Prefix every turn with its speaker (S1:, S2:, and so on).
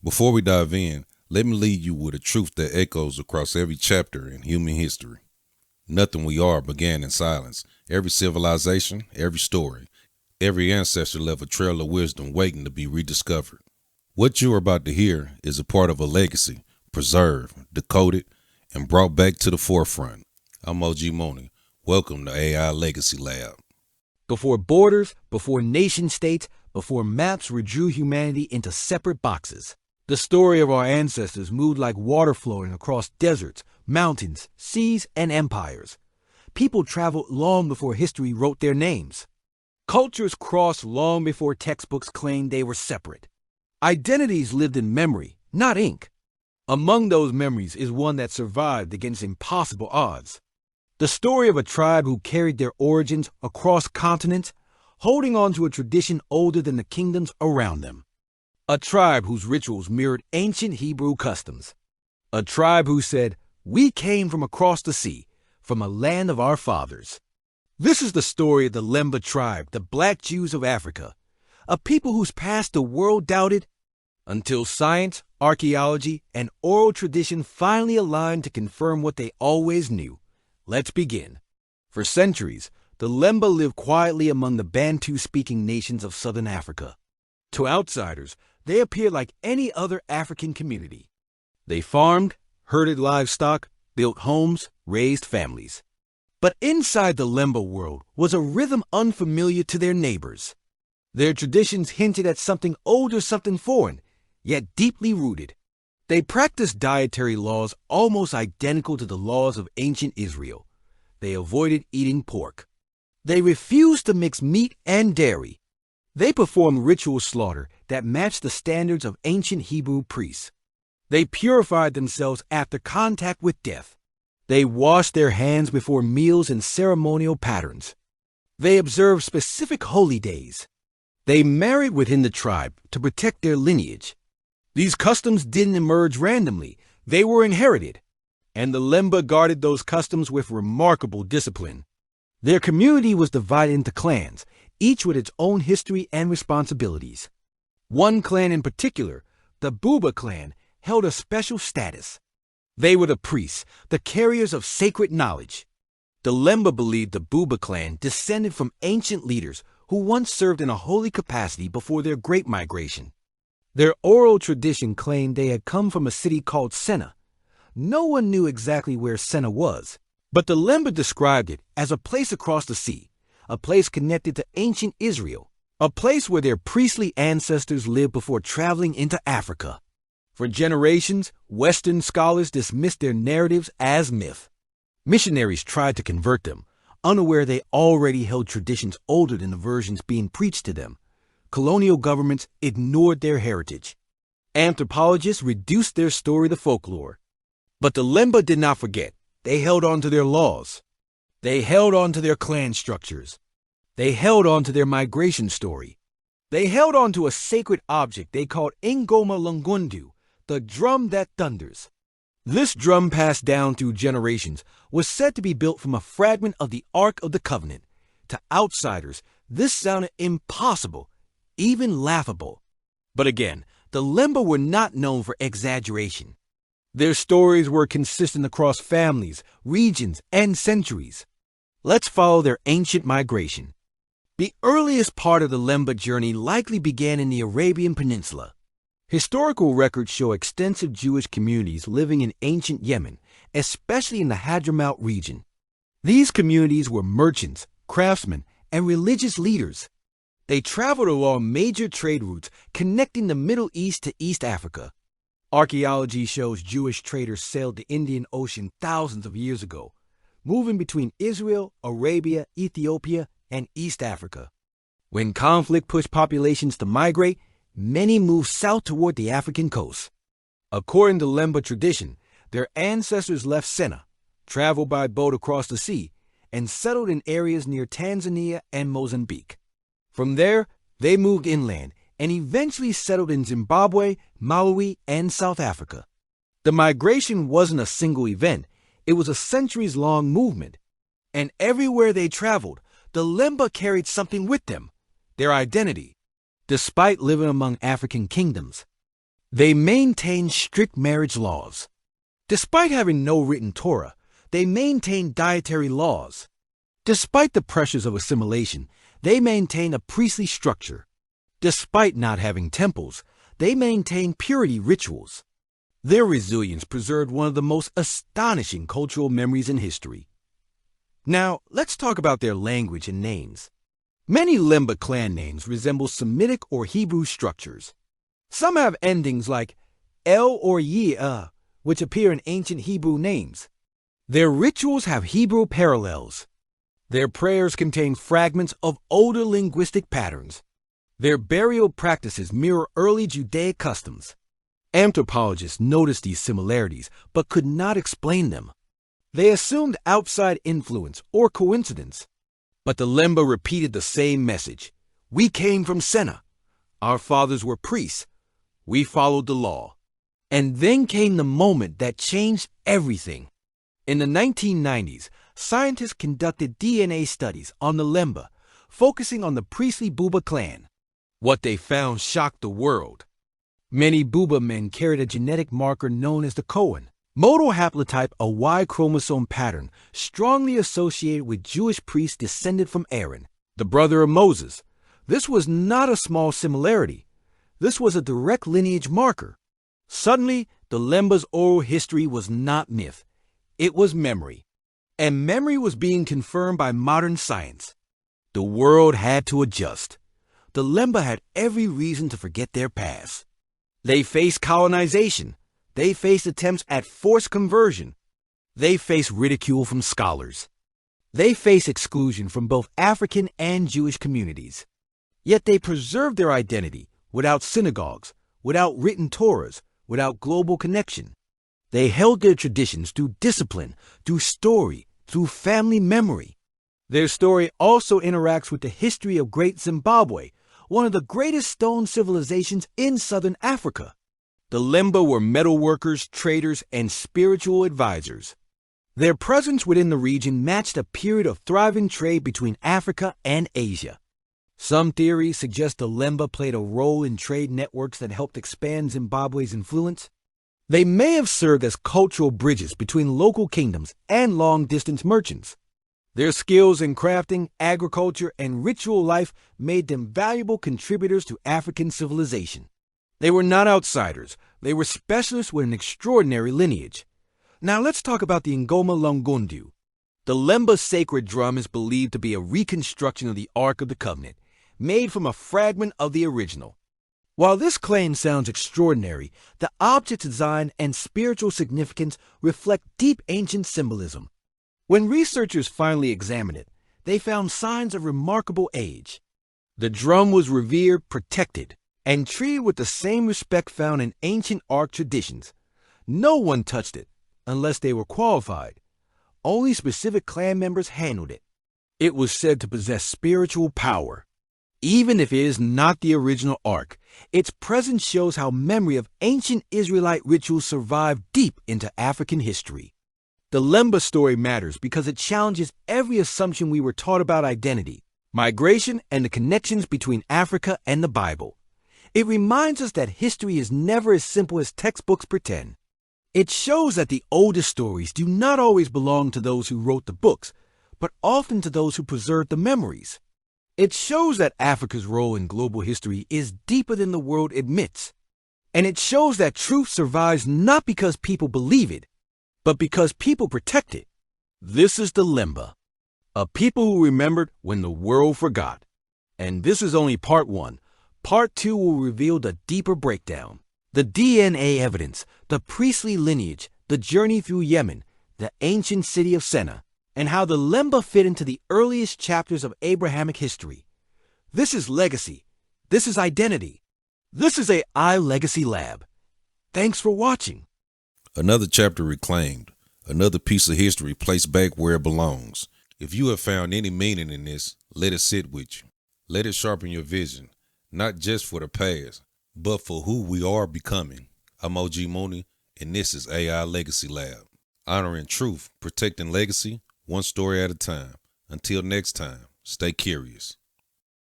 S1: Before we dive in, let me leave you with a truth that echoes across every chapter in human history. Nothing we are began in silence. Every civilization, every story, every ancestor left a trail of wisdom waiting to be rediscovered. What you are about to hear is a part of a legacy, preserved, decoded, and brought back to the forefront. I'm OG Moni. Welcome to AI Legacy Lab.
S2: Before borders, before nation states, before maps redrew humanity into separate boxes, the story of our ancestors moved like water flowing across deserts, mountains, seas, and empires. People traveled long before history wrote their names. Cultures crossed long before textbooks claimed they were separate. Identities lived in memory, not ink. Among those memories is one that survived against impossible odds. The story of a tribe who carried their origins across continents, holding on to a tradition older than the kingdoms around them. A tribe whose rituals mirrored ancient Hebrew customs. A tribe who said, "We came from across the sea, from a land of our fathers." This is the story of the Lemba tribe, the Black Jews of Africa, a people whose past the world doubted, until science, archaeology, and oral tradition finally aligned to confirm what they always knew. Let's begin. For centuries, the Lemba lived quietly among the Bantu-speaking nations of southern Africa. To outsiders, they appeared like any other African community. They farmed, herded livestock, built homes, raised families. But inside the Lemba world was a rhythm unfamiliar to their neighbors. Their traditions hinted at something old or something foreign, yet deeply rooted. They practiced dietary laws almost identical to the laws of ancient Israel. They avoided eating pork. They refused to mix meat and dairy. They performed ritual slaughter that matched the standards of ancient Hebrew priests. They purified themselves after contact with death. They washed their hands before meals in ceremonial patterns. They observed specific holy days. They married within the tribe to protect their lineage. These customs didn't emerge randomly. They were inherited. And the Lemba guarded those customs with remarkable discipline. Their community was divided into clans, each with its own history and responsibilities. One clan in particular, the Buba clan, held a special status. They were the priests, the carriers of sacred knowledge. The Lemba believed the Buba clan descended from ancient leaders who once served in a holy capacity before their great migration. Their oral tradition claimed they had come from a city called Sena. No one knew exactly where Sena was, but the Lemba described it as a place across the sea, a place connected to ancient Israel, a place where their priestly ancestors lived before traveling into Africa. For generations, Western scholars dismissed their narratives as myth. Missionaries tried to convert them, unaware they already held traditions older than the versions being preached to them. Colonial governments ignored their heritage. Anthropologists reduced their story to folklore. But the Lemba did not forget. They held on to their laws. They held on to their clan structures. They held on to their migration story. They held on to a sacred object they called Ngoma Lungundu, the drum that thunders. This drum, passed down through generations, was said to be built from a fragment of the Ark of the Covenant. To outsiders, this sounded impossible, even laughable. But again, the Lemba were not known for exaggeration. Their stories were consistent across families, regions, and centuries. Let's follow their ancient migration. The earliest part of the Lemba journey likely began in the Arabian Peninsula. Historical records show extensive Jewish communities living in ancient Yemen, especially in the Hadramaut region. These communities were merchants, craftsmen, and religious leaders. They traveled along major trade routes connecting the Middle East to East Africa. Archaeology shows Jewish traders sailed the Indian Ocean thousands of years ago, moving between Israel, Arabia, Ethiopia, and East Africa. When conflict pushed populations to migrate, many moved south toward the African coast. According to Lemba tradition, their ancestors left Sena, traveled by boat across the sea, and settled in areas near Tanzania and Mozambique. From there, they moved inland and eventually settled in Zimbabwe, Malawi, and South Africa. The migration wasn't a single event. It was a centuries-long movement. And everywhere they traveled, the Lemba carried something with them, their identity. Despite living among African kingdoms, They maintained strict marriage laws. Despite having no written Torah, they maintained dietary laws. Despite the pressures of assimilation, they maintained a priestly structure. Despite not having temples, they maintained purity rituals. Their resilience preserved one of the most astonishing cultural memories in history. Now, let's talk about their language and names. Many Lemba clan names resemble Semitic or Hebrew structures. Some have endings like El or Ye, which appear in ancient Hebrew names. Their rituals have Hebrew parallels. Their prayers contain fragments of older linguistic patterns. Their burial practices mirror early Judaic customs. Anthropologists noticed these similarities but could not explain them. They assumed outside influence or coincidence. But the Lemba repeated the same message. We came from Sena. Our fathers were priests. We followed the law. And then came the moment that changed everything. In the 1990s, scientists conducted DNA studies on the Lemba, focusing on the priestly Buba clan. What they found shocked the world. Many Buba men carried a genetic marker known as the Cohen, modal haplotype, a Y chromosome pattern strongly associated with Jewish priests descended from Aaron, the brother of Moses. This was not a small similarity. This was a direct lineage marker. Suddenly, the Lemba's oral history was not myth. It was memory. And memory was being confirmed by modern science. The world had to adjust. The Lemba had every reason to forget their past. They faced colonization. They faced attempts at forced conversion. They faced ridicule from scholars. They faced exclusion from both African and Jewish communities. Yet they preserved their identity without synagogues, without written Torahs, without global connection. They held their traditions through discipline, through story, through family memory. Their story also interacts with the history of Great Zimbabwe, one of the greatest stone civilizations in southern Africa. The Lemba were metalworkers, traders, and spiritual advisors. Their presence within the region matched a period of thriving trade between Africa and Asia. Some theories suggest the Lemba played a role in trade networks that helped expand Zimbabwe's influence. They may have served as cultural bridges between local kingdoms and long-distance merchants. Their skills in crafting, agriculture, and ritual life made them valuable contributors to African civilization. They were not outsiders. They were specialists with an extraordinary lineage. Now let's talk about the Ngoma Lungundu. The Lemba sacred drum is believed to be a reconstruction of the Ark of the Covenant, made from a fragment of the original. While this claim sounds extraordinary, the object's design and spiritual significance reflect deep ancient symbolism. When researchers finally examined it, they found signs of remarkable age. The drum was revered, protected, and treated with the same respect found in ancient Ark traditions. No one touched it, unless they were qualified. Only specific clan members handled it. It was said to possess spiritual power. Even if it is not the original Ark, its presence shows how memory of ancient Israelite rituals survived deep into African history. The Lemba story matters because it challenges every assumption we were taught about identity, migration, and the connections between Africa and the Bible. It reminds us that history is never as simple as textbooks pretend. It shows that the oldest stories do not always belong to those who wrote the books, but often to those who preserved the memories. It shows that Africa's role in global history is deeper than the world admits. And it shows that truth survives not because people believe it, but because people protect it. This is the Lemba, a people who remembered when the world forgot. And this is only part one. Part two will reveal the deeper breakdown. The DNA evidence, the priestly lineage, the journey through Yemen, the ancient city of Sena, and how the Lemba fit into the earliest chapters of Abrahamic history. This is legacy. This is identity. This is a iLegacy Lab. Thanks for watching.
S1: Another chapter reclaimed, another piece of history placed back where it belongs. If you have found any meaning in this, let it sit with you. Let it sharpen your vision, not just for the past, but for who we are becoming. I'm OG Mooney, and this is AI Legacy Lab. Honoring truth, protecting legacy, one story at a time. Until next time, stay curious.